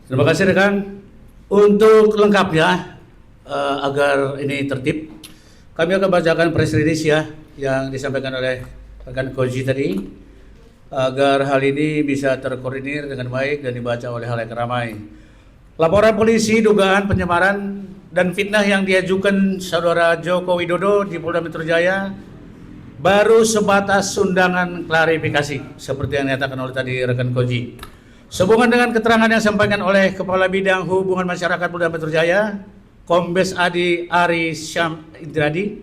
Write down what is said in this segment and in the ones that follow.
Terima kasih rekan. Untuk lengkapnya, agar ini tertib, kami akan bacakan press release ya yang disampaikan oleh rekan Koji tadi, agar hal ini bisa terkoordinir dengan baik dan dibaca oleh halayak ramai. Laporan polisi dugaan penyamaran dan fitnah yang diajukan Saudara Joko Widodo di Polda Metro Jaya baru sebatas undangan klarifikasi seperti yang dinyatakan oleh tadi rekan Koji. Sehubungan dengan keterangan yang disampaikan oleh Kepala Bidang Hubungan Masyarakat Polda Metro Jaya, Kombes Adi Ari Syam Indradi,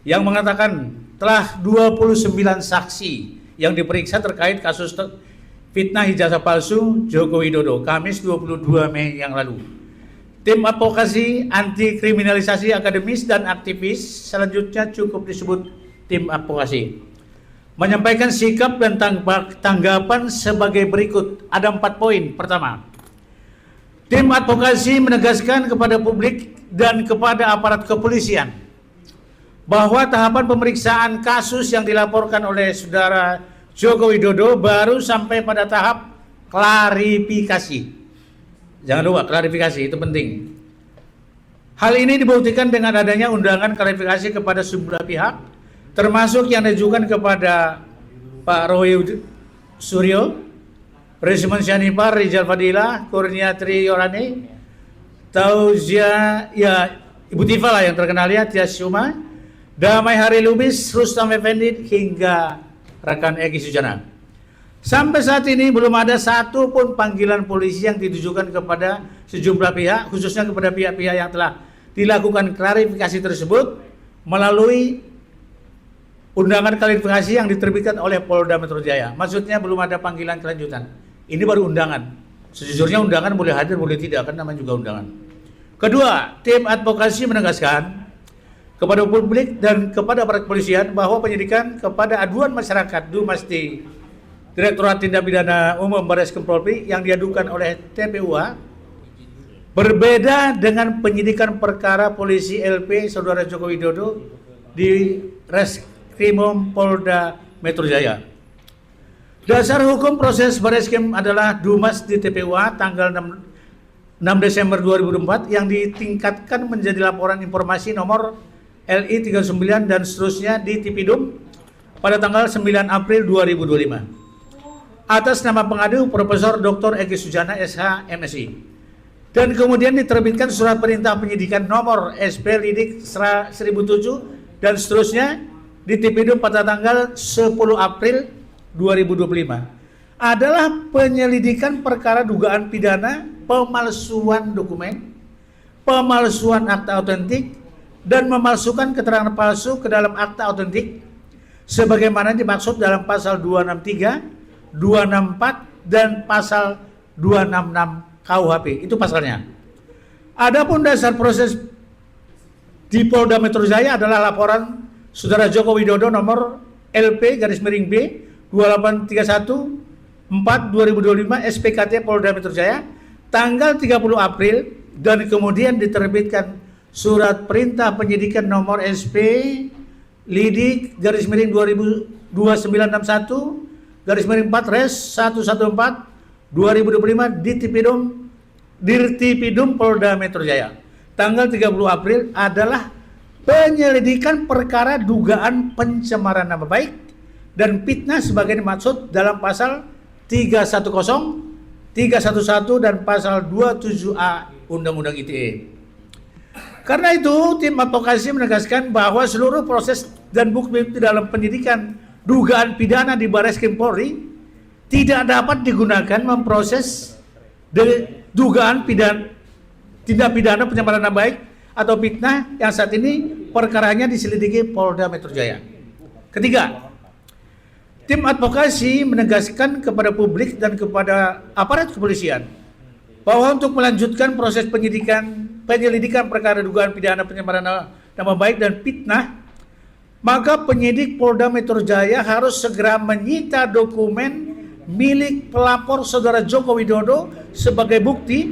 yang mengatakan telah 29 saksi yang diperiksa terkait kasus fitnah ijazah palsu Joko Widodo, Kamis 22 Mei yang lalu. Tim advokasi anti kriminalisasi akademis dan aktivis selanjutnya cukup disebut tim advokasi, menyampaikan sikap dan tanggapan sebagai berikut. Ada 4 poin. Pertama, tim advokasi menegaskan kepada publik dan kepada aparat kepolisian bahwa tahapan pemeriksaan kasus yang dilaporkan oleh Saudara Joko Widodo baru sampai pada tahap klarifikasi. Jangan lupa, klarifikasi itu penting. Hal ini dibuktikan dengan adanya undangan klarifikasi kepada sejumlah pihak, termasuk yang diajukan kepada Pak Roy Suryo, Resmen Syanipar, Rizal Fadila, Kurnia Triyorani, Tauzia, ya Ibu Tifa lah yang terkenal ya, Tias Syuma, Damai Hari Lubis, Rustam Effendi, hingga rekan Egi Sujana. Sampai saat ini belum ada satu pun panggilan polisi yang ditujukan kepada sejumlah pihak, khususnya kepada pihak-pihak yang telah dilakukan klarifikasi tersebut melalui undangan klarifikasi yang diterbitkan oleh Polda Metro Jaya. Maksudnya belum ada panggilan kelanjutan. Ini baru undangan. Sejujurnya undangan boleh hadir, boleh tidak, kan namanya juga undangan. Kedua, tim advokasi menegaskan kepada publik dan kepada aparat kepolisian bahwa penyidikan kepada aduan masyarakat Dumasti Direktorat Tindak Pidana Umum Barreskrim Polri yang diadukan oleh TPUA berbeda dengan penyidikan perkara polisi LP Saudara Joko Widodo di Reskrimum Polda Metro Jaya. Dasar hukum proses Barreskrim adalah Dumas di TPUA tanggal 6 Desember 2004 yang ditingkatkan menjadi laporan informasi nomor LI 39 dan seterusnya di Tipidum pada tanggal 9 April 2025 atas nama pengadu Profesor Dr. Egi Sujana SH MSI, dan kemudian diterbitkan surat perintah penyidikan nomor SP Lidik 1007 dan seterusnya di Tipidum pada tanggal 10 April 2025 adalah penyelidikan perkara dugaan pidana pemalsuan dokumen, pemalsuan akta otentik, dan memalsukan keterangan palsu ke dalam akta otentik sebagaimana dimaksud dalam pasal 263, 264 dan pasal 266 KUHP. Itu pasalnya. Adapun dasar proses di Polda Metro Jaya adalah laporan Saudara Joko Widodo nomor LP_B 2831 4 2025 SPKT Polda Metro Jaya tanggal 30 April, dan kemudian diterbitkan surat perintah penyidikan nomor SP Lidik _2961 _4 Res 114 2025 di Tipidum Polda Metro Jaya tanggal 30 April adalah penyelidikan perkara dugaan pencemaran nama baik dan fitnah sebagai dimaksud dalam pasal 310, 311 dan pasal 27A Undang-Undang ITE. Karena itu, tim advokasi menegaskan bahwa seluruh proses dan bukti dalam penyidikan dugaan pidana di Barreskrim Polri tidak dapat digunakan memproses dugaan tindak pidana pencemaran nama baik atau fitnah yang saat ini perkaranya diselidiki Polda Metro Jaya. Ketiga, tim advokasi menegaskan kepada publik dan kepada aparat kepolisian bahwa untuk melanjutkan proses penyelidikan perkara dugaan pidana pencemaran nama baik dan fitnah, maka penyidik Polda Metro Jaya harus segera menyita dokumen milik pelapor Saudara Joko Widodo sebagai bukti,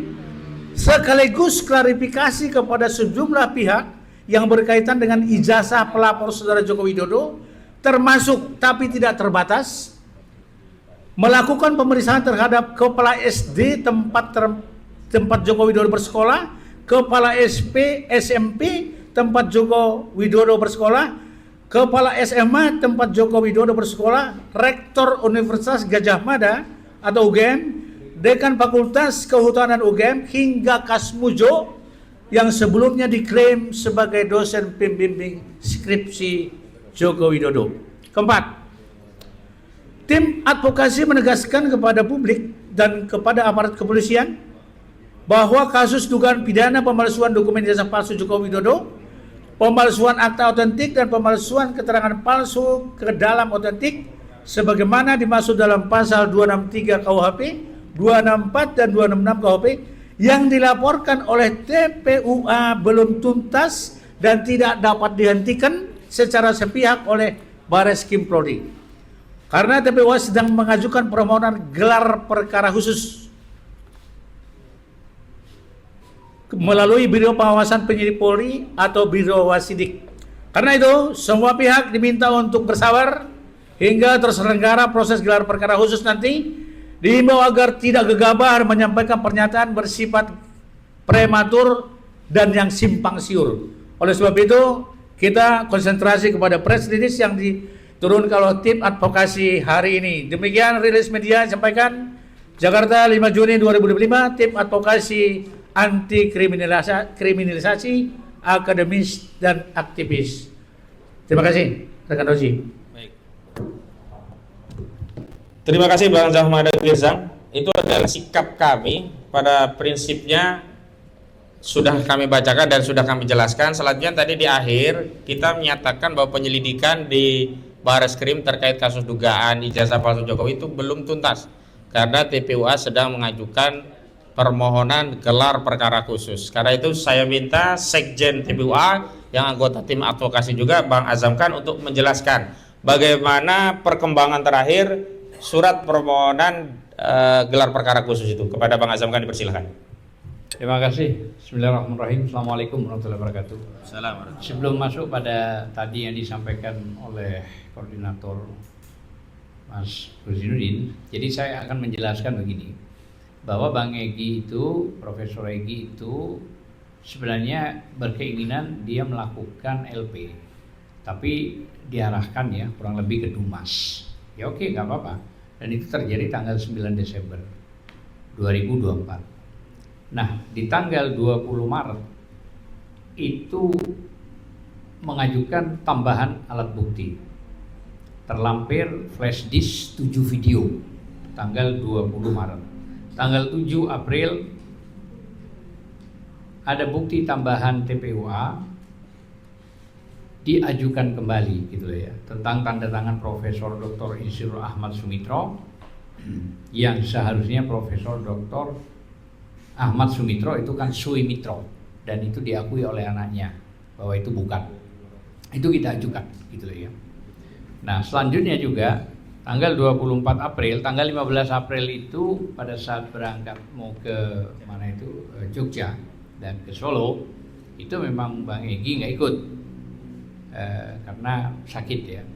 sekaligus klarifikasi kepada sejumlah pihak yang berkaitan dengan ijazah pelapor Saudara Joko Widodo, termasuk tapi tidak terbatas melakukan pemeriksaan terhadap kepala SD tempat tempat Joko Widodo bersekolah, Kepala SP SMP tempat Joko Widodo bersekolah, Kepala SMA tempat Joko Widodo bersekolah, Rektor Universitas Gadjah Mada atau UGM, Dekan Fakultas Kehutanan UGM, hingga Kasmujo yang sebelumnya diklaim sebagai dosen pembimbing skripsi Joko Widodo. Keempat, tim advokasi menegaskan kepada publik dan kepada aparat kepolisian bahwa kasus dugaan pidana pemalsuan dokumen ijazah palsu Joko Widodo, pemalsuan akta otentik dan pemalsuan keterangan palsu ke dalam otentik sebagaimana dimaksud dalam pasal 263 KUHP, 264 dan 266 KUHP yang dilaporkan oleh TPUA belum tuntas dan tidak dapat dihentikan secara sepihak oleh Bareskrim Polri. Karena TPUA sedang mengajukan permohonan gelar perkara khusus melalui Biro Pengawasan Penyidik Polri atau Biro Wasidik. Karena itu, semua pihak diminta untuk bersabar hingga terselenggara proses gelar perkara khusus nanti. Diimbau agar tidak gegabah menyampaikan pernyataan bersifat prematur dan yang simpang siur. Oleh sebab itu, kita konsentrasi kepada press release yang diturunkan oleh tim advokasi hari ini. Demikian rilis media sampaikan. Jakarta 5 Juni 2025, tim advokasi anti kriminalisasi akademis dan aktivis. Terima kasih, rekan Roji. Baik. Terima kasih Bang Zahmada Girzang. Itu adalah sikap kami pada prinsipnya sudah kami bacakan dan sudah kami jelaskan. Selanjutnya tadi di akhir kita menyatakan bahwa penyelidikan di Bareskrim terkait kasus dugaan ijazah palsu Jokowi itu belum tuntas karena TPUA sedang mengajukan permohonan gelar perkara khusus. Karena itu saya minta Sekjen TPUA yang anggota tim advokasi juga Bang Azamkan untuk menjelaskan bagaimana perkembangan terakhir surat permohonan gelar perkara khusus itu. Kepada Bang Azamkan dipersilakan. Terima kasih. Bismillahirrahmanirrahim. Assalamualaikum warahmatullahi wabarakatuh. Assalamualaikum. Sebelum masuk pada tadi yang disampaikan oleh koordinator Mas Ruzinuddin, jadi saya akan menjelaskan begini. Bahwa Bang Egy itu, Profesor Egy itu sebenarnya berkeinginan dia melakukan LP, tapi diarahkan ya kurang lebih ke Dumas. Ya oke, nggak apa-apa. Dan itu terjadi tanggal 9 Desember 2024. Nah, di tanggal 20 Maret itu mengajukan tambahan alat bukti. Terlampir flash disk 7 video tanggal 20 Maret. Tanggal 7 April ada bukti tambahan TPUA diajukan kembali gitu ya, tentang tanda tangan Profesor Dr. Insinyur Ahmad Sumitro yang seharusnya Profesor Dr. Ahmad Sumitro itu kan Suimitro dan itu diakui oleh anaknya bahwa itu bukan. Itu kita ajukan gitu ya. Nah, selanjutnya juga tanggal 24 April, tanggal 15 April itu pada saat berangkat mau ke mana itu Jogja dan ke Solo, itu memang Bang Egy nggak ikut karena sakit ya.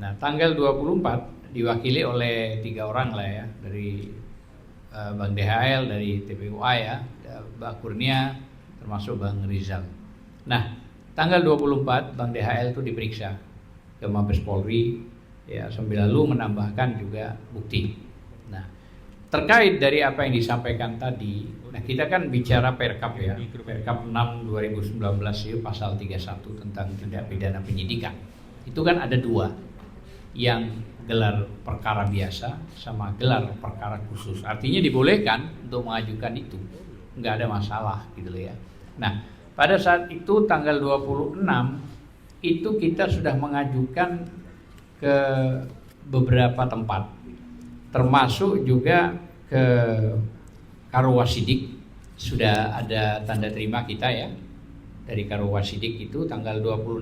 Nah, tanggal 24 diwakili oleh 3 orang lah ya, dari Bang DHL, dari TPUA ya, Mbak Kurnia, termasuk Bang Rizal. Nah, tanggal 24 Bang DHL itu diperiksa ke Mabes Polri ya, sambil lalu menambahkan juga bukti. Nah, terkait dari apa yang disampaikan tadi, nah kita kan bicara Perkap ya, Perkap 6 2019 itu pasal 31 tentang tindak pidana penyidikan. Itu kan ada 2, yang gelar perkara biasa sama gelar perkara khusus. Artinya dibolehkan untuk mengajukan itu, nggak ada masalah gitu ya. Nah, pada saat itu tanggal 26 itu kita sudah mengajukan ke beberapa tempat, termasuk juga ke Karowasidik. Sudah ada tanda terima kita ya dari Karowasidik itu tanggal 26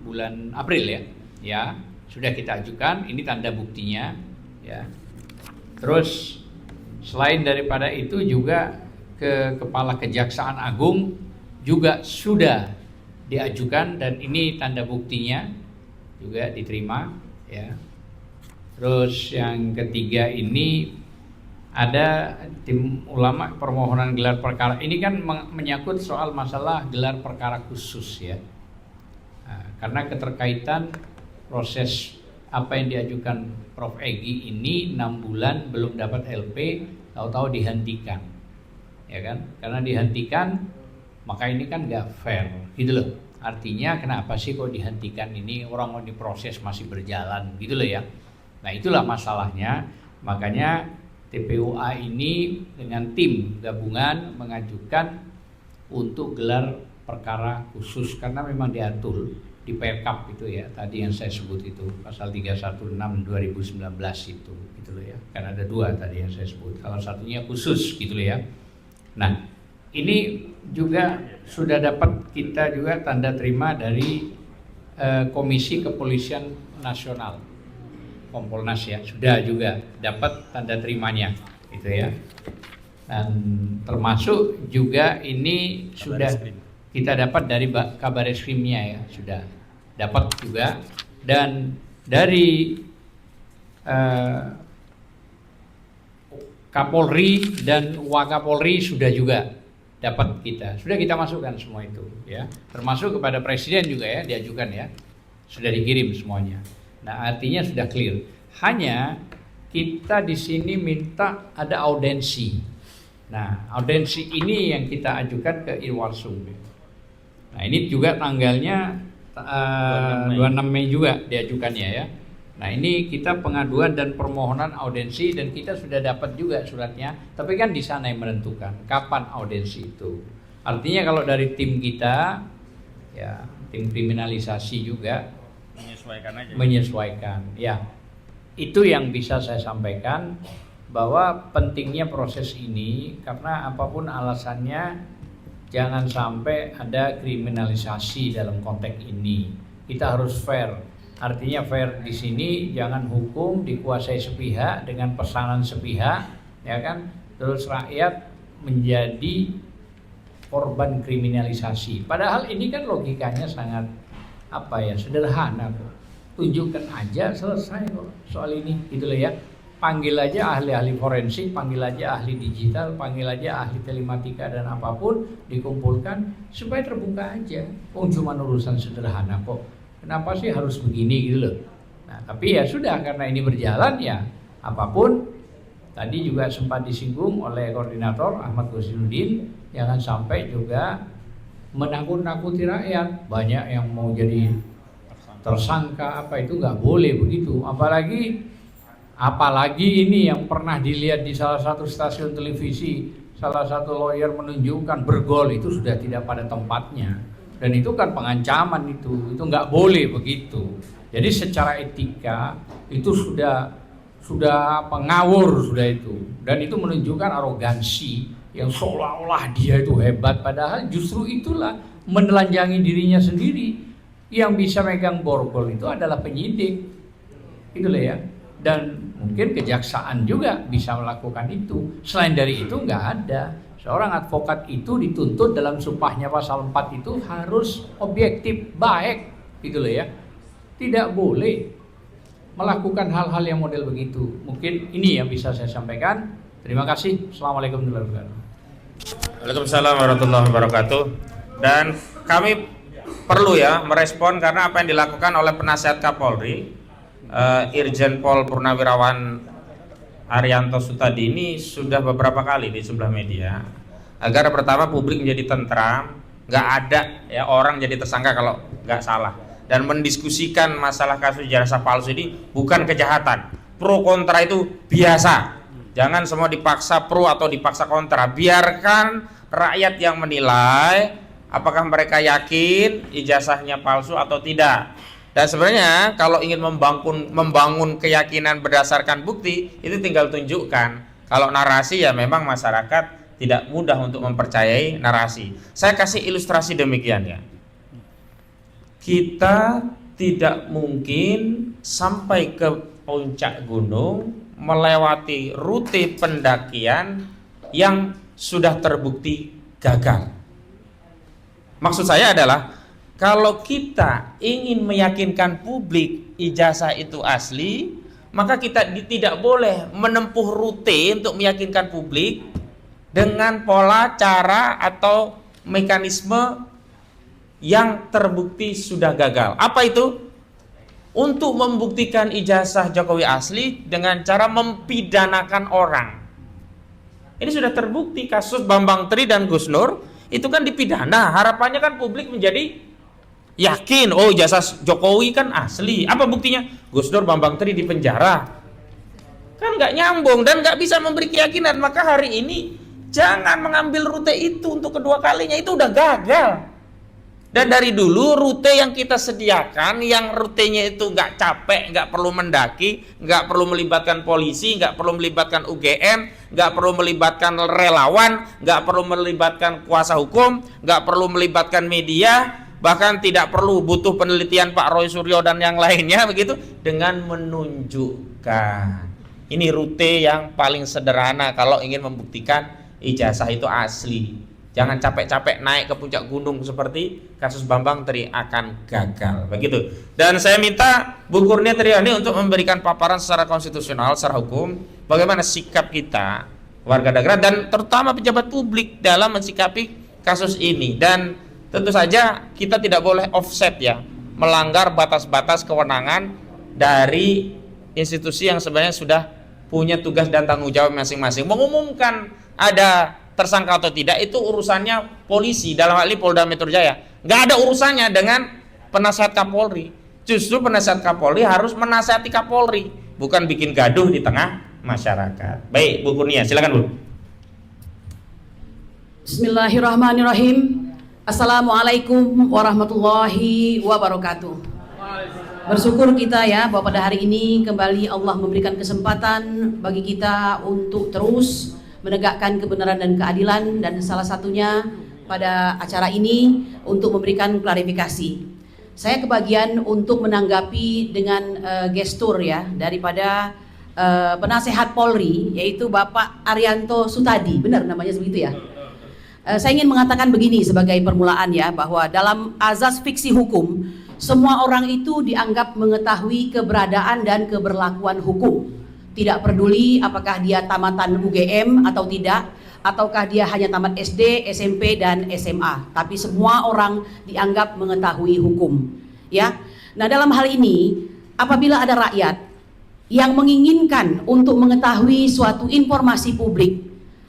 bulan April ya. Ya, sudah kita ajukan, ini tanda buktinya ya. Terus selain daripada itu juga ke Kepala Kejaksaan Agung juga sudah diajukan dan ini tanda buktinya juga diterima ya. Terus yang ketiga ini ada tim ulama permohonan gelar perkara. Ini kan menyangkut soal masalah gelar perkara khusus ya. Nah, karena keterkaitan proses apa yang diajukan Prof. Egy ini 6 bulan belum dapat LP, tahu-tahu dihentikan, ya kan? Karena dihentikan, maka ini kan nggak fair, gitu loh. Artinya kenapa sih kok dihentikan ini, orang mau diproses masih berjalan, gitu loh ya. Nah itulah masalahnya, makanya TPUA ini dengan tim gabungan mengajukan untuk gelar perkara khusus karena memang diatur di Perkap itu ya, tadi yang saya sebut itu pasal 316 2019 itu gitu loh ya. Kan ada 2 tadi yang saya sebut. Salah satunya khusus gitu loh ya. Nah, ini juga sudah dapat kita juga tanda terima dari Komisi Kepolisian Nasional. Kompolnas ya, sudah juga dapat tanda terimanya gitu ya. Dan termasuk juga ini sudah kita dapat dari Kabareskrimnya ya, sudah dapat juga, dan dari Kapolri dan Wakapolri sudah juga dapat sudah kita masukkan semua itu ya, termasuk kepada Presiden juga ya diajukan ya, sudah dikirim semuanya. Nah artinya sudah clear. Hanya kita di sini minta ada audensi. Nah audensi ini yang kita ajukan ke Irwasum. Nah ini juga tanggalnya 26 Mei juga diajukannya ya. Nah ini kita pengaduan dan permohonan audensi dan kita sudah dapat juga suratnya. Tapi kan di sana yang menentukan kapan audensi itu. Artinya kalau dari tim kita, ya tim kriminalisasi juga menyesuaikan. Ya itu yang bisa saya sampaikan, bahwa pentingnya proses ini karena apapun alasannya, jangan sampai ada kriminalisasi dalam konteks ini. Kita harus fair. Artinya fair di sini jangan hukum dikuasai sepihak dengan pesanan sepihak, ya kan? Terus rakyat menjadi korban kriminalisasi. Padahal ini kan logikanya sangat sederhana kok. Tunjukkan aja selesai kok soal ini, gitu loh ya. Panggil aja ahli-ahli forensik, panggil aja ahli digital, panggil aja ahli telematika dan apapun, dikumpulkan supaya terbuka aja. Cuma urusan sederhana kok. Kenapa sih harus begini gitu loh. Nah, tapi ya sudah, karena ini berjalan ya apapun. Tadi juga sempat disinggung oleh koordinator Ahmad Ghosinuddin, jangan sampai juga menakut-nakuti rakyat. Banyak yang mau jadi tersangka itu nggak boleh begitu. Apalagi ini yang pernah dilihat di salah satu stasiun televisi, salah satu lawyer menunjukkan bergol, itu sudah tidak pada tempatnya. Dan itu kan pengancaman, itu nggak boleh begitu. Jadi secara etika itu sudah pengawur sudah itu. Dan itu menunjukkan arogansi yang seolah-olah dia itu hebat, padahal justru itulah menelanjangi dirinya sendiri. Yang bisa megang borgol itu adalah penyidik, itulah ya. Dan mungkin kejaksaan juga bisa melakukan itu. Selain dari itu nggak ada. Seorang advokat itu dituntut dalam sumpahnya pasal 4 itu harus objektif, baik, gitu loh ya. Tidak boleh melakukan hal-hal yang model begitu. Mungkin ini yang bisa saya sampaikan. Terima kasih. Assalamualaikum warahmatullahi wabarakatuh. Waalaikumsalam warahmatullahi wabarakatuh. Dan kami perlu ya merespon karena apa yang dilakukan oleh penasihat Kapolri, Irjen Pol Purnawirawan Arianto Sutadi ini sudah beberapa kali di sebelah media, agar pertama publik menjadi tentram, nggak ada ya orang jadi tersangka kalau nggak salah, dan mendiskusikan masalah kasus ijazah palsu ini bukan kejahatan. Pro kontra itu biasa, jangan semua dipaksa pro atau dipaksa kontra. Biarkan rakyat yang menilai apakah mereka yakin ijazahnya palsu atau tidak. Dan sebenarnya kalau ingin membangun keyakinan berdasarkan bukti, itu tinggal tunjukkan. Kalau narasi ya memang masyarakat tidak mudah untuk mempercayai narasi. Saya kasih ilustrasi demikian ya. Kita tidak mungkin sampai ke puncak gunung melewati rute pendakian yang sudah terbukti gagal. Maksud saya adalah kalau kita ingin meyakinkan publik ijazah itu asli, maka kita tidak boleh menempuh rute untuk meyakinkan publik dengan pola, cara, atau mekanisme yang terbukti sudah gagal. Apa itu? Untuk membuktikan ijazah Jokowi asli dengan cara mempidanakan orang. Ini sudah terbukti kasus Bambang Tri dan Gus Nur, itu kan dipidana. Harapannya kan publik menjadi yakin, oh ijazah Jokowi kan asli. Apa buktinya? Gus Nur, Bambang Tri di penjara. Kan nggak nyambung dan nggak bisa memberi keyakinan. Maka hari ini jangan mengambil rute itu untuk kedua kalinya, itu udah gagal. Dan dari dulu rute yang kita sediakan, yang rutenya itu nggak capek, nggak perlu mendaki, nggak perlu melibatkan polisi, nggak perlu melibatkan UGM, nggak perlu melibatkan relawan, nggak perlu melibatkan kuasa hukum, nggak perlu melibatkan media, bahkan tidak perlu butuh penelitian Pak Roy Suryo dan yang lainnya begitu, dengan menunjukkan. Ini rute yang paling sederhana kalau ingin membuktikan ijazah itu asli. Jangan capek-capek naik ke puncak gunung seperti kasus Bambang Tri, akan gagal begitu. Dan saya minta Bu Kurnia Triani untuk memberikan paparan secara konstitusional, secara hukum, bagaimana sikap kita warga daerah dan terutama pejabat publik dalam mensikapi kasus ini. Dan tentu saja kita tidak boleh offset ya, melanggar batas-batas kewenangan dari institusi yang sebenarnya sudah punya tugas dan tanggung jawab masing-masing. Mengumumkan ada tersangka atau tidak itu urusannya polisi, dalam hal ini Polda Metro Jaya. Nggak ada urusannya dengan penasihat Kapolri. Justru penasihat Kapolri harus menasihati Kapolri, bukan bikin gaduh di tengah masyarakat. Baik, Bu Kurnia, silakan Bu. Bismillahirrahmanirrahim. Assalamualaikum warahmatullahi wabarakatuh. Bersyukur kita ya bahwa pada hari ini kembali Allah memberikan kesempatan bagi kita untuk terus menegakkan kebenaran dan keadilan, dan salah satunya pada acara ini untuk memberikan klarifikasi. Saya kebagian untuk menanggapi dengan gestur ya daripada penasehat Polri, yaitu Bapak Arianto Sutadi, benar namanya begitu ya. Saya ingin mengatakan begini sebagai permulaan ya, bahwa dalam azas fiksi hukum semua orang itu dianggap mengetahui keberadaan dan keberlakuan hukum. Tidak peduli apakah dia tamatan UGM atau tidak, ataukah dia hanya tamat SD, SMP, dan SMA. Tapi semua orang dianggap mengetahui hukum. Ya, nah dalam hal ini, apabila ada rakyat yang menginginkan untuk mengetahui suatu informasi publik,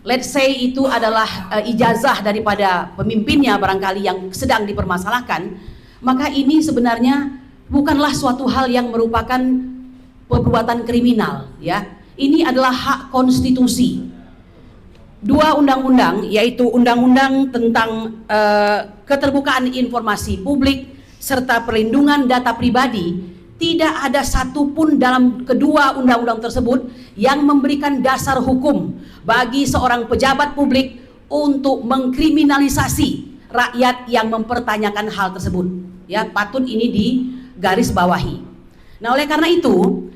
let's say itu adalah ijazah daripada pemimpinnya barangkali yang sedang dipermasalahkan, maka ini sebenarnya bukanlah suatu hal yang merupakan perbuatan kriminal ya. Ini adalah hak konstitusi. Dua undang-undang, yaitu undang-undang tentang keterbukaan informasi publik serta perlindungan data pribadi, tidak ada satupun dalam kedua undang-undang tersebut yang memberikan dasar hukum bagi seorang pejabat publik untuk mengkriminalisasi rakyat yang mempertanyakan hal tersebut ya. Patut ini digarisbawahi. Nah oleh karena itu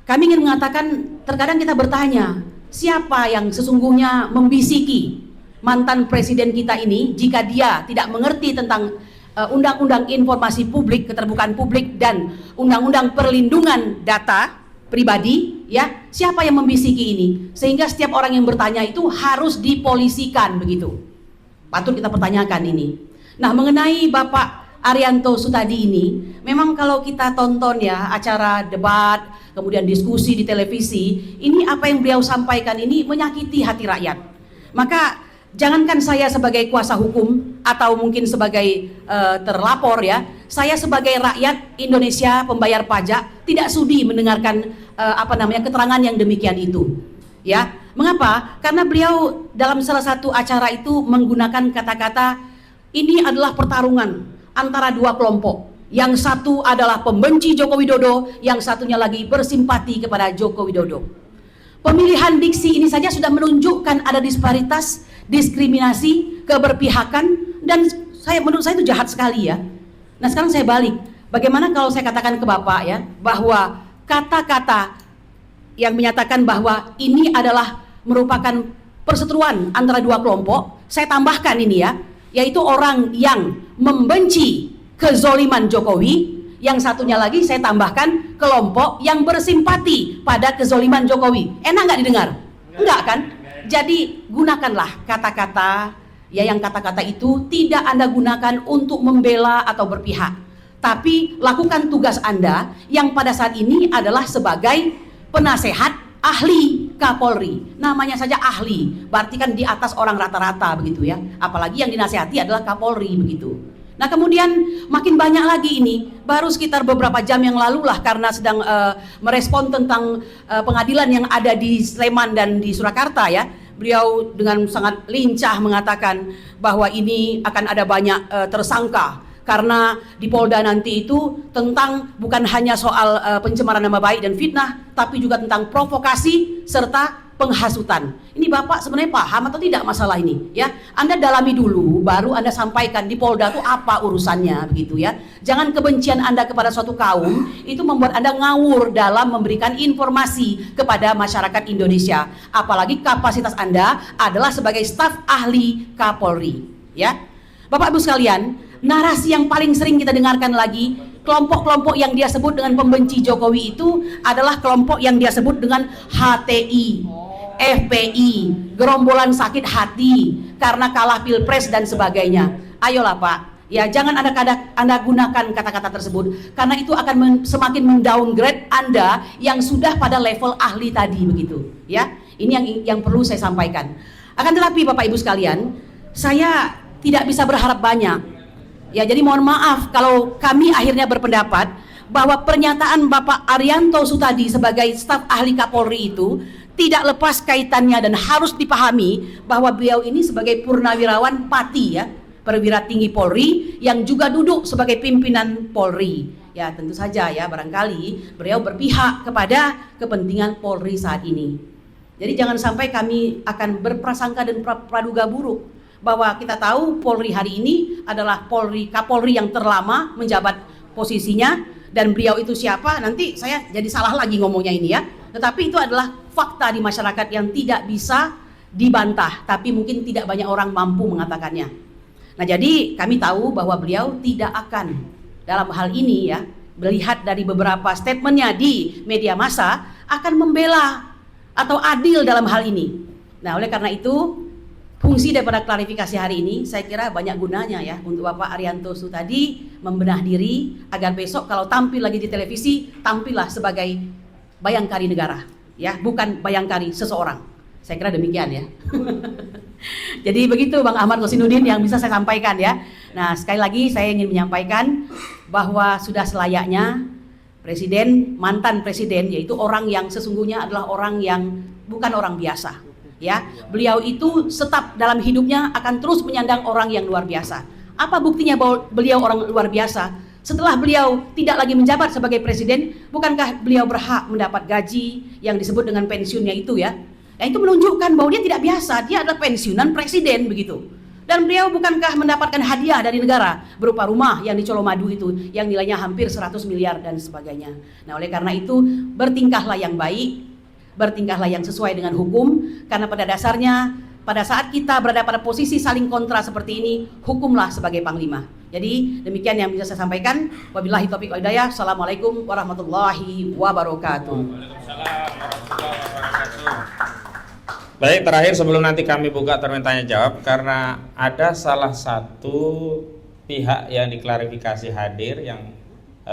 kami ingin mengatakan, terkadang kita bertanya, siapa yang sesungguhnya membisiki mantan presiden kita ini jika dia tidak mengerti tentang undang-undang informasi publik, keterbukaan publik, dan undang-undang perlindungan data pribadi, ya, siapa yang membisiki ini? Sehingga setiap orang yang bertanya itu harus dipolisikan begitu. Patut kita pertanyakan ini. Nah, mengenai Bapak Arianto Sutadi ini, memang kalau kita tonton ya acara debat, kemudian diskusi di televisi, ini apa yang beliau sampaikan ini menyakiti hati rakyat. Maka jangankan saya sebagai kuasa hukum atau mungkin sebagai terlapor ya, saya sebagai rakyat Indonesia pembayar pajak tidak sudi mendengarkan keterangan yang demikian itu. Ya, mengapa? Karena beliau dalam salah satu acara itu menggunakan kata-kata ini adalah pertarungan antara dua kelompok. Yang satu adalah pembenci Joko Widodo, yang satunya lagi bersimpati kepada Joko Widodo. Pemilihan diksi ini saja sudah menunjukkan ada disparitas, diskriminasi, keberpihakan, dan menurut saya itu jahat sekali ya. Nah sekarang saya balik, bagaimana kalau saya katakan ke Bapak ya, bahwa kata-kata yang menyatakan bahwa ini adalah merupakan perseteruan antara dua kelompok, saya tambahkan ini ya, yaitu orang yang membenci kezoliman Jokowi, Yang satunya lagi saya tambahkan kelompok yang bersimpati pada kezoliman Jokowi. Enak nggak didengar? Enggak kan? Jadi gunakanlah kata-kata ya, yang kata-kata itu tidak Anda gunakan untuk membela atau berpihak, tapi lakukan tugas Anda yang pada saat ini adalah sebagai penasehat ahli Kapolri. Namanya saja ahli, berarti kan di atas orang rata-rata begitu ya. Apalagi yang dinasehati adalah Kapolri begitu. Nah kemudian makin banyak lagi ini, baru sekitar beberapa jam yang lalu lah, karena sedang merespon tentang pengadilan yang ada di Sleman dan di Surakarta ya. Beliau dengan sangat lincah mengatakan bahwa ini akan ada banyak tersangka, karena di Polda nanti itu tentang bukan hanya soal pencemaran nama baik dan fitnah, tapi juga tentang provokasi serta penghasutan. Ini Bapak sebenarnya paham atau tidak masalah ini ya? Anda dalami dulu, baru Anda sampaikan di Polda itu apa urusannya begitu ya. Jangan kebencian Anda kepada suatu kaum itu membuat Anda ngawur dalam memberikan informasi kepada masyarakat Indonesia. Apalagi kapasitas Anda adalah sebagai staf ahli Kapolri ya. Bapak Ibu sekalian, narasi yang paling sering kita dengarkan lagi, kelompok-kelompok yang dia sebut dengan pembenci Jokowi itu adalah kelompok yang dia sebut dengan HTI, FPI, gerombolan sakit hati karena kalah pilpres dan sebagainya. Ayolah Pak, ya jangan Anda gunakan kata-kata tersebut, karena itu akan semakin mendowngrade Anda yang sudah pada level ahli tadi begitu ya. Ini yang perlu saya sampaikan. Akan tetapi Bapak Ibu sekalian, saya tidak bisa berharap banyak. Ya, jadi mohon maaf kalau kami akhirnya berpendapat bahwa pernyataan Bapak Arianto Sutadi sebagai staf ahli Kapolri itu tidak lepas kaitannya dan harus dipahami bahwa beliau ini sebagai purnawirawan Pati ya, perwira tinggi Polri yang juga duduk sebagai pimpinan Polri. Ya, tentu saja ya, barangkali beliau berpihak kepada kepentingan Polri saat ini. Jadi jangan sampai kami akan berprasangka dan praduga buruk bahwa kita tahu Polri hari ini adalah Kapolri yang terlama menjabat posisinya, dan beliau itu siapa, nanti saya jadi salah lagi ngomongnya ini ya. Tetapi itu adalah fakta di masyarakat yang tidak bisa dibantah, tapi mungkin tidak banyak orang mampu mengatakannya. Nah jadi kami tahu bahwa beliau tidak akan dalam hal ini ya, melihat dari beberapa statementnya di media massa, akan membela atau adil dalam hal ini. Nah oleh karena itu, fungsi daripada klarifikasi hari ini saya kira banyak gunanya ya, untuk Bapak Arianto Sutadi membenah diri agar besok kalau tampil lagi di televisi, tampillah sebagai bayangkari negara ya, bukan bayangkari seseorang. Saya kira demikian ya. Jadi begitu Bang Ahmad Rosinuddin yang bisa saya sampaikan ya. Nah sekali lagi saya ingin menyampaikan bahwa sudah selayaknya presiden, mantan presiden, yaitu orang yang sesungguhnya adalah orang yang bukan orang biasa ya. Beliau itu tetap dalam hidupnya akan terus menyandang orang yang luar biasa. Apa buktinya bahwa beliau orang luar biasa? Setelah beliau tidak lagi menjabat sebagai presiden, bukankah beliau berhak mendapat gaji yang disebut dengan pensiunnya itu ya? Yang itu menunjukkan bahwa dia tidak biasa, dia adalah pensiunan presiden begitu. Dan beliau bukankah mendapatkan hadiah dari negara berupa rumah yang di Colomadu itu yang nilainya hampir 100 miliar dan sebagainya. Nah oleh karena itu bertingkahlah yang baik, bertingkahlah yang sesuai dengan hukum, karena pada dasarnya pada saat kita berada pada posisi saling kontra seperti ini, hukumlah sebagai panglima. Jadi demikian yang bisa saya sampaikan. Wabillahi taufiq wal hidayah. Assalamualaikum warahmatullahi wabarakatuh. Waalaikumsalam warahmatullahi wabarakatuh. Baik, terakhir sebelum nanti kami buka termin tanya jawab, karena ada salah satu pihak yang diklarifikasi hadir, yang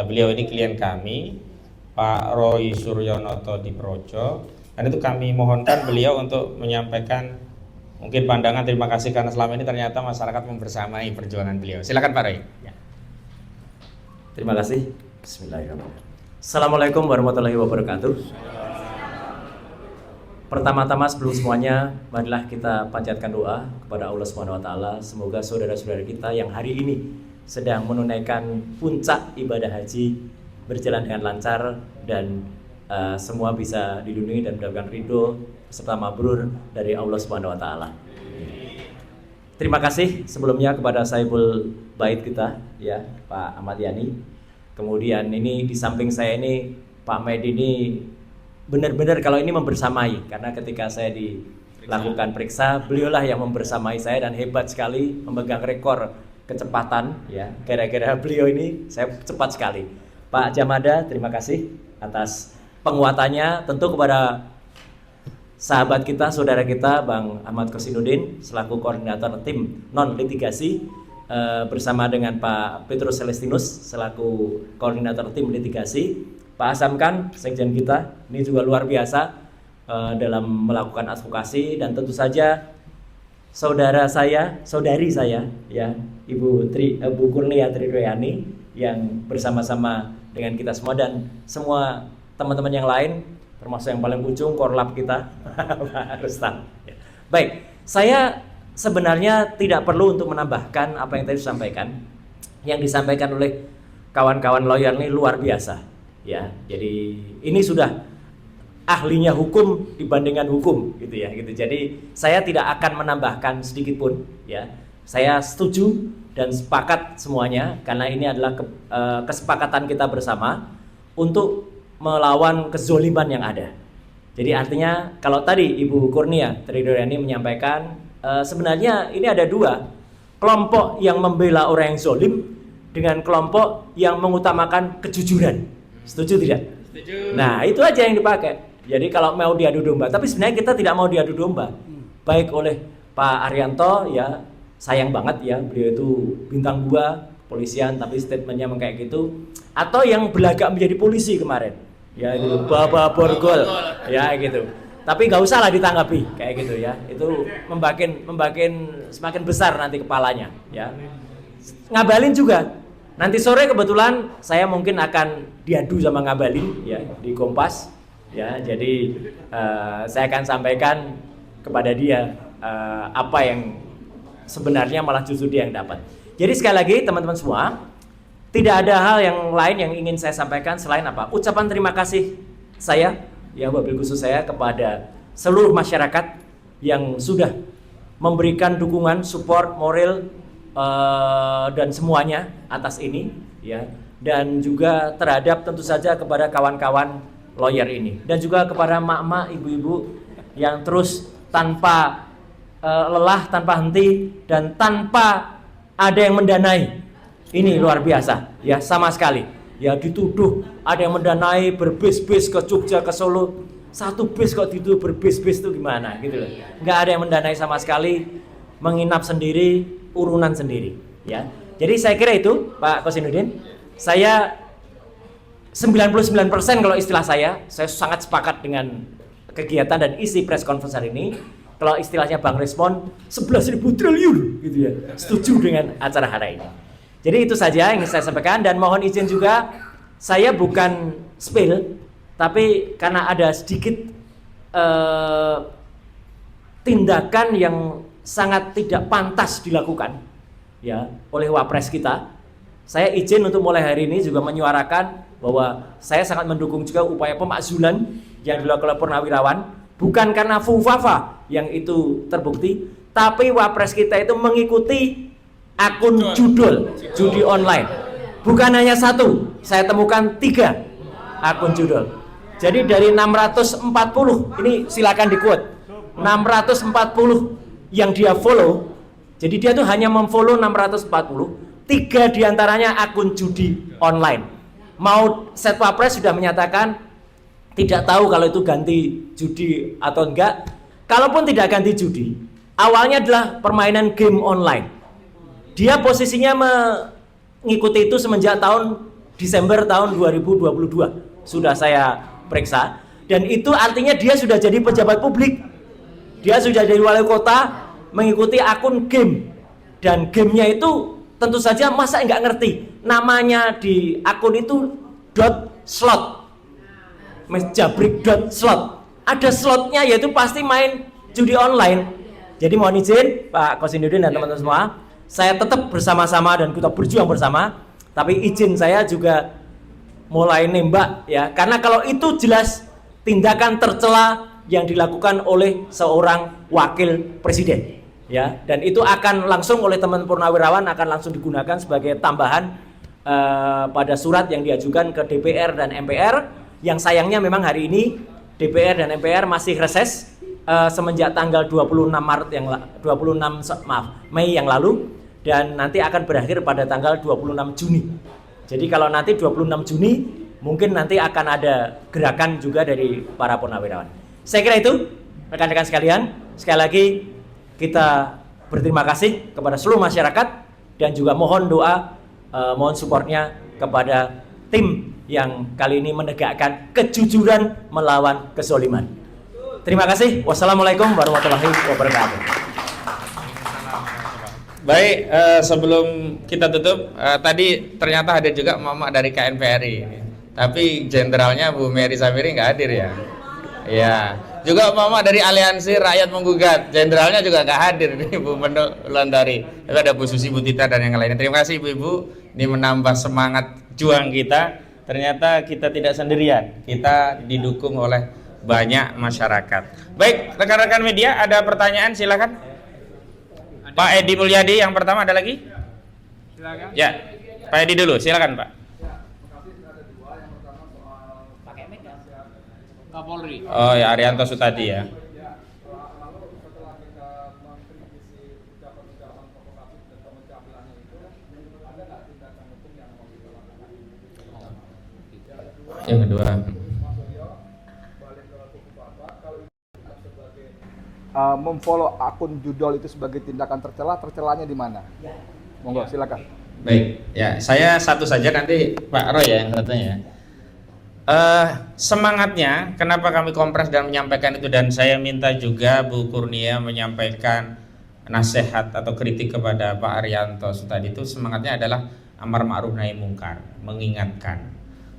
beliau ini klien kami, Pak Roy Suryonoto di Projo, dan itu kami mohonkan beliau untuk menyampaikan mungkin pandangan terima kasih karena selama ini ternyata masyarakat membersamai perjuangan beliau. Silakan Pak Roy. Ya. Terima kasih. Bismillahirrahmanirrahim. Assalamualaikum warahmatullahi wabarakatuh. Pertama-tama sebelum semuanya, marilah kita panjatkan doa kepada Allah Subhanahu wa taala, semoga saudara-saudara kita yang hari ini sedang menunaikan puncak ibadah haji berjalan dengan lancar dan semua bisa dilindungi dan mendapatkan ridho serta mabrur dari Allah Subhanahu wa taala. Terima kasih sebelumnya kepada Saibul Bait kita ya, Pak Ahmad Yani. Kemudian ini di samping saya ini Pak Ahmad ini benar-benar kalau ini membersamai, karena ketika saya dilakukan periksa, beliaulah yang membersamai saya dan hebat sekali memegang rekor kecepatan ya. Gara-gara beliau ini saya cepat sekali. Pak Jamada, terima kasih atas penguatannya. Tentu kepada sahabat kita, saudara kita Bang Ahmad Kosinudin selaku koordinator tim non litigasi, bersama dengan Pak Petrus Celestinus selaku koordinator tim litigasi, Pak Hasamkan sekjen kita ini juga luar biasa dalam melakukan advokasi, dan tentu saja saudari saya ya, Ibu Kurnia Tridayani yang bersama-sama dengan kita semua, dan semua teman-teman yang lain, termasuk yang paling ujung korlap kita Pak Rustam. Baik, saya sebenarnya tidak perlu untuk menambahkan apa yang tadi disampaikan. Yang disampaikan oleh kawan-kawan lawyer ini luar biasa ya. Jadi ini sudah ahlinya hukum dibandingkan hukum gitu ya gitu. Jadi saya tidak akan menambahkan sedikit pun ya. Saya setuju dan sepakat semuanya, karena ini adalah kesepakatan kita bersama untuk melawan kezoliman yang ada. Jadi artinya kalau tadi Ibu Kurnia Tridayani menyampaikan, sebenarnya ini ada dua kelompok yang membela orang yang zolim dengan kelompok yang mengutamakan kejujuran. Setuju tidak? Setuju. Nah itu aja yang dipakai. Jadi kalau mau diadu domba, tapi sebenarnya kita tidak mau diadu domba. Baik oleh Pak Arianto ya, sayang banget ya, beliau itu bintang 2 polisian tapi statementnya kayak gitu, atau yang belagak menjadi polisi kemarin ya gitu, Baba Borgol ya gitu. Tapi nggak usah lah ditanggapi kayak gitu ya, itu membakin semakin besar nanti kepalanya ya. Ngabalin juga nanti sore kebetulan saya mungkin akan diadu sama Ngabalin ya di Kompas ya. Jadi saya akan sampaikan kepada dia apa yang sebenarnya malah justru dia yang dapat. Jadi sekali lagi teman-teman semua, tidak ada hal yang lain yang ingin saya sampaikan selain apa? Ucapan terima kasih saya, ya wabil khusus saya kepada seluruh masyarakat yang sudah memberikan dukungan, support, moral dan semuanya atas ini, ya. Dan juga terhadap tentu saja kepada kawan-kawan lawyer ini, dan juga kepada mak-mak, ibu-ibu yang terus tanpa lelah, tanpa henti, dan tanpa ada yang mendanai. Ini luar biasa ya, sama sekali ya, dituduh ada yang mendanai berbis-bis ke Jogja, ke Solo, satu bis kok dituduh berbis-bis itu gimana gitu loh. Nggak ada yang mendanai sama sekali, menginap sendiri, urunan sendiri ya. Jadi saya kira itu Pak Kosinudin, saya 99% kalau istilah saya sangat sepakat dengan kegiatan dan isi press conference hari ini. Kalau istilahnya Bang Respon, 11.000 triliun gitu ya, setuju dengan acara hari ini. Jadi itu saja yang saya sampaikan, dan mohon izin juga saya bukan spill, tapi karena ada sedikit tindakan yang sangat tidak pantas dilakukan ya oleh wapres kita, saya izin untuk mulai hari ini juga menyuarakan bahwa saya sangat mendukung juga upaya pemakzulan yang dilakukan oleh Purnawirawan, bukan karena fufafa yang itu terbukti, tapi wapres kita itu mengikuti akun judul judi online. Bukan hanya satu, saya temukan 3 akun judul. Jadi dari 640, ini silakan di-quote, 640 yang dia follow, jadi dia tuh hanya memfollow 640, 3 diantaranya akun judi online. Mau set wapres sudah menyatakan tidak tahu kalau itu ganti judi atau enggak. Kalaupun tidak ganti judi, awalnya adalah permainan game online. Dia posisinya mengikuti itu semenjak tahun Desember tahun 2022. Sudah saya periksa. Dan itu artinya dia sudah jadi pejabat publik. Dia sudah jadi wali kota, mengikuti akun game. Dan gamenya itu tentu saja masa nggak ngerti. Namanya di akun itu .slot. Jabrik.slot. Ada slotnya, yaitu pasti main judi online. Jadi mohon izin Pak Kosinudin dan teman-teman semua, saya tetap bersama-sama dan kita berjuang bersama. Tapi izin saya juga mulai nembak ya, karena kalau itu jelas tindakan tercela yang dilakukan oleh seorang wakil presiden ya, dan itu akan langsung oleh teman Purnawirawan akan langsung digunakan sebagai tambahan pada surat yang diajukan ke DPR dan MPR, yang sayangnya memang hari ini DPR dan MPR masih reses semenjak tanggal 26 Mei yang lalu, dan nanti akan berakhir pada tanggal 26 Juni Jadi kalau nanti 26 Juni mungkin nanti akan ada gerakan juga dari para purnawirawan. Saya kira itu rekan-rekan sekalian. Sekali lagi kita berterima kasih kepada seluruh masyarakat dan juga mohon doa, mohon supportnya kepada tim yang kali ini menegakkan kejujuran melawan kezaliman. Terima kasih. Wassalamualaikum warahmatullahi wabarakatuh. Baik, sebelum kita tutup, tadi ternyata ada juga mama dari KNPRI. Tapi jenderalnya Bu Mary Samiri nggak hadir ya. Ya, juga mama dari Aliansi Rakyat Menggugat, jenderalnya juga nggak hadir nih Bu Melandari. Tapi ada Bu Susi, Bu Tita dan yang lainnya. Terima kasih Ibu-ibu, ini menambah semangat juang kita. Ternyata kita tidak sendirian, kita didukung oleh banyak masyarakat. Baik, rekan-rekan media, ada pertanyaan silakan. Pak Edi Mulyadi yang pertama, ada lagi? Silakan. Ya, Pak Edi dulu, silakan Pak. Kapolri. Oh ya, Arianto Sutadi ya. Yang kedua, memfollow akun judol itu sebagai tindakan tercela, tercelanya di mana? Monggo, silakan. baik, ya saya satu saja, nanti Pak Roy ya yang katanya. Semangatnya, kenapa kami kompres dan menyampaikan itu, dan saya minta juga Bu Kurnia menyampaikan nasihat atau kritik kepada Pak Arianto tadi, itu semangatnya adalah amar ma'ruf nahi mungkar, mengingatkan.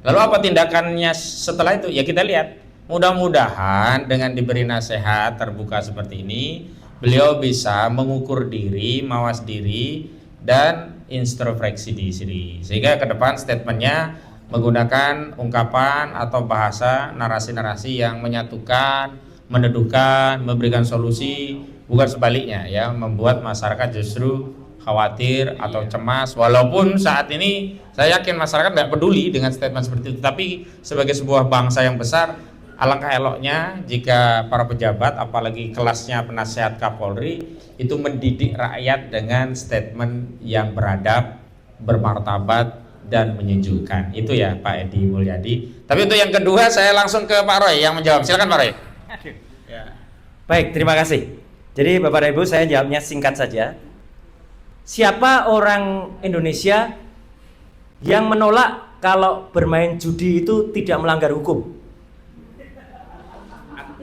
Lalu apa tindakannya setelah itu? Ya kita lihat. Mudah-mudahan dengan diberi nasihat terbuka seperti ini, beliau bisa mengukur diri, mawas diri, dan introspeksi diri. Sehingga ke depan statementnya menggunakan ungkapan atau bahasa narasi-narasi yang menyatukan, meneduhkan, memberikan solusi, bukan sebaliknya ya, membuat masyarakat justru khawatir atau cemas. Walaupun saat ini saya yakin masyarakat nggak peduli dengan statement seperti itu, tapi sebagai sebuah bangsa yang besar, alangkah eloknya jika para pejabat, apalagi kelasnya penasehat Kapolri, itu mendidik rakyat dengan statement yang beradab, bermartabat, dan menyejukkan. Itu ya Pak Edi Mulyadi. Tapi untuk yang kedua saya langsung ke Pak Roy yang menjawab. Silakan Pak Roy. Ya. Baik, terima kasih. Jadi Bapak dan Ibu, saya jawabnya singkat saja. Siapa orang Indonesia yang menolak kalau bermain judi itu tidak melanggar hukum?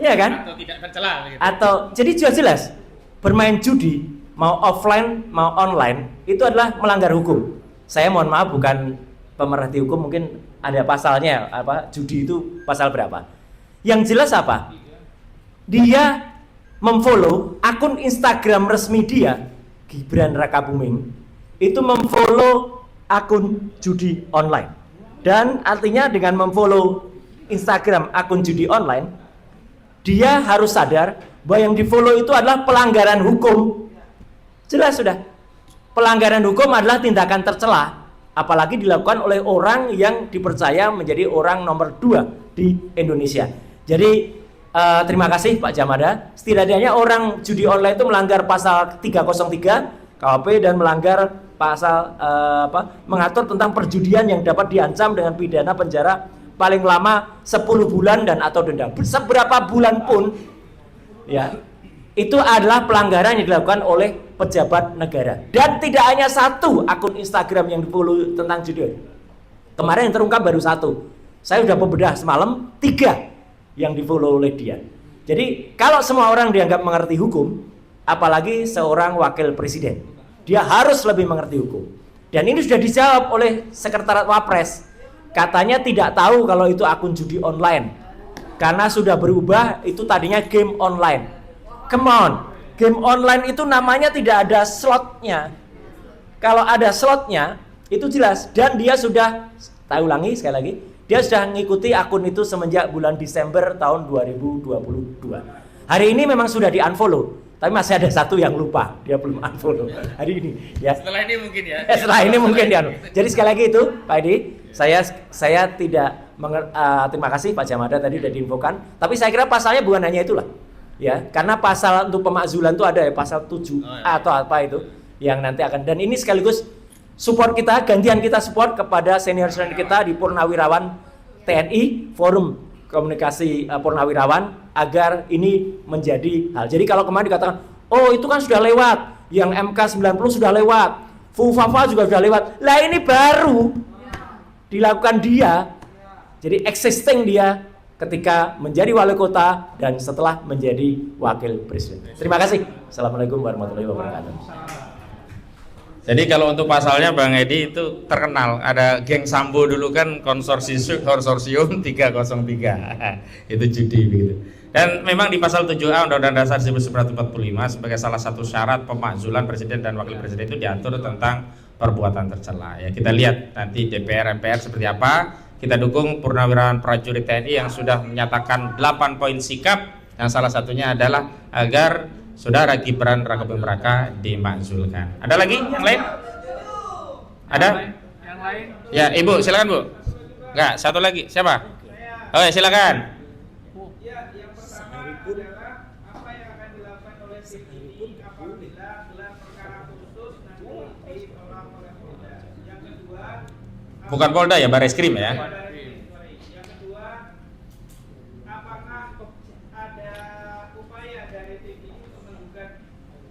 Iya kan? Atau tidak tercela gitu. Atau jadi jelas bermain judi mau offline mau online itu adalah melanggar hukum. Saya mohon maaf bukan pemerhati hukum, mungkin ada pasalnya apa, judi itu pasal berapa. Yang jelas apa? Dia memfollow akun Instagram resmi dia, Gibran Rakabuming, itu memfollow akun judi online. Dan artinya dengan memfollow Instagram akun judi online, dia harus sadar bahwa yang di-follow itu adalah pelanggaran hukum. Jelas sudah. Pelanggaran hukum adalah tindakan tercela, apalagi dilakukan oleh orang yang dipercaya menjadi orang nomor 2 di Indonesia. Jadi terima kasih Pak Jamada. Setidaknya orang judi online itu melanggar pasal 303 KUHP dan melanggar pasal mengatur tentang perjudian yang dapat diancam dengan pidana penjara paling lama 10 bulan dan atau denda. Seberapa bulan pun ya, itu adalah pelanggaran yang dilakukan oleh pejabat negara. Dan tidak hanya satu akun Instagram yang di-follow tentang judi. Kemarin yang terungkap baru satu. Saya sudah membedah semalam 3 yang di-follow oleh dia. Jadi kalau semua orang dianggap mengerti hukum, apalagi seorang wakil presiden, dia harus lebih mengerti hukum. Dan ini sudah dijawab oleh Sekretariat Wapres. Katanya tidak tahu kalau itu akun judi online, karena sudah berubah, itu tadinya game online. Come on, game online itu namanya tidak ada slotnya. Kalau ada slotnya itu jelas. Dan dia sudah, saya ulangi sekali lagi, dia sudah mengikuti akun itu semenjak bulan Desember tahun 2022. Hari ini memang sudah di-unfollow, tapi masih ada satu yang lupa, dia belum unfollow hari ini ya. Setelah ini mungkin ya. Setelah ini mungkin dia. Jadi sekali lagi itu Pak Edi, saya tidak terima kasih Pak Jamada tadi sudah diinfokan, tapi saya kira pasalnya bukan hanya itulah. Ya, karena pasal untuk pemakzulan itu ada ya, pasal 7 atau apa itu yang nanti akan, dan ini sekaligus support kita, gantian kita support kepada senior-senior kita di Purnawirawan TNI, Forum Komunikasi Purnawirawan, agar ini menjadi hal. Jadi kalau kemarin dikatakan, oh itu kan sudah lewat, yang MK 90 sudah lewat, FUFAFA juga sudah lewat, lah ini baru dilakukan dia, jadi existing dia ketika menjadi wali kota dan setelah menjadi wakil presiden. Terima kasih. Assalamualaikum warahmatullahi wabarakatuh. Jadi kalau untuk pasalnya Bang Edi itu terkenal, ada geng Sambo dulu kan konsorsium 303 itu judi begitu. Dan memang di pasal 7A Undang-Undang Dasar 1945 sebagai salah satu syarat pemakzulan presiden dan wakil presiden itu diatur tentang perbuatan tercela. Ya kita lihat nanti DPR MPR seperti apa. Kita dukung purnawirawan prajurit TNI yang sudah menyatakan 8 poin sikap, yang salah satunya adalah agar Saudara Gibran Rakabuming Raka dimakzulkan. Ada lagi yang lain? Ada? Yang lain? Ya, Ibu, silakan Bu. Enggak, satu lagi. Siapa? Oh, ya, silakan. Ya, yang pertama adalah apa yang akan dilakukan oleh tim ini apabila gelar perkara khusus nanti ditolak oleh Polda. Yang kedua, Bukan Polda ya, Bareskrim ya. yang kedua, apakah ada upaya dari tim ini untuk menggugat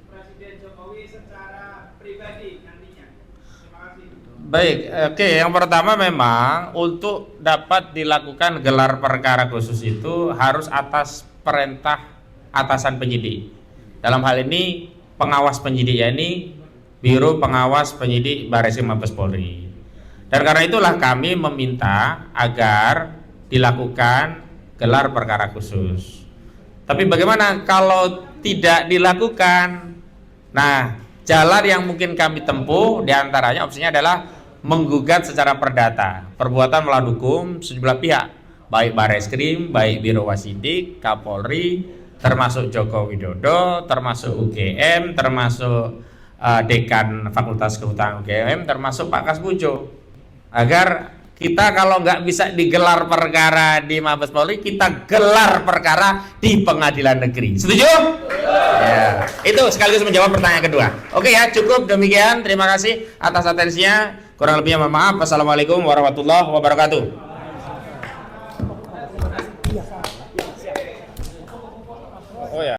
Presiden Jokowi secara pribadi nantinya? Terima kasih. Baik, oke. Yang pertama memang untuk dapat dilakukan gelar perkara khusus itu harus atas perintah atasan penyidik. Dalam hal ini pengawas penyidik, yakni Biro Pengawas Penyidik Bareskrim Mabes Polri. Dan karena itulah kami meminta agar dilakukan gelar perkara khusus. Tapi bagaimana kalau tidak dilakukan? Nah, jalan yang mungkin kami tempuh diantaranya opsinya adalah menggugat secara perdata perbuatan melawan hukum sejumlah pihak, baik Bareskrim, baik Biro Wasidik, Kapolri, termasuk Joko Widodo, termasuk UGM, termasuk Dekan Fakultas Kehutanan UGM, termasuk Pak Kasbujo, agar kita kalau nggak bisa digelar perkara di Mabes Polri, kita gelar perkara di pengadilan negeri. Setuju? Ya, itu sekaligus menjawab pertanyaan kedua. Oke ya, cukup demikian. Terima kasih atas atensinya. Kurang lebihnya mohon maaf. Wassalamualaikum warahmatullahi wabarakatuh.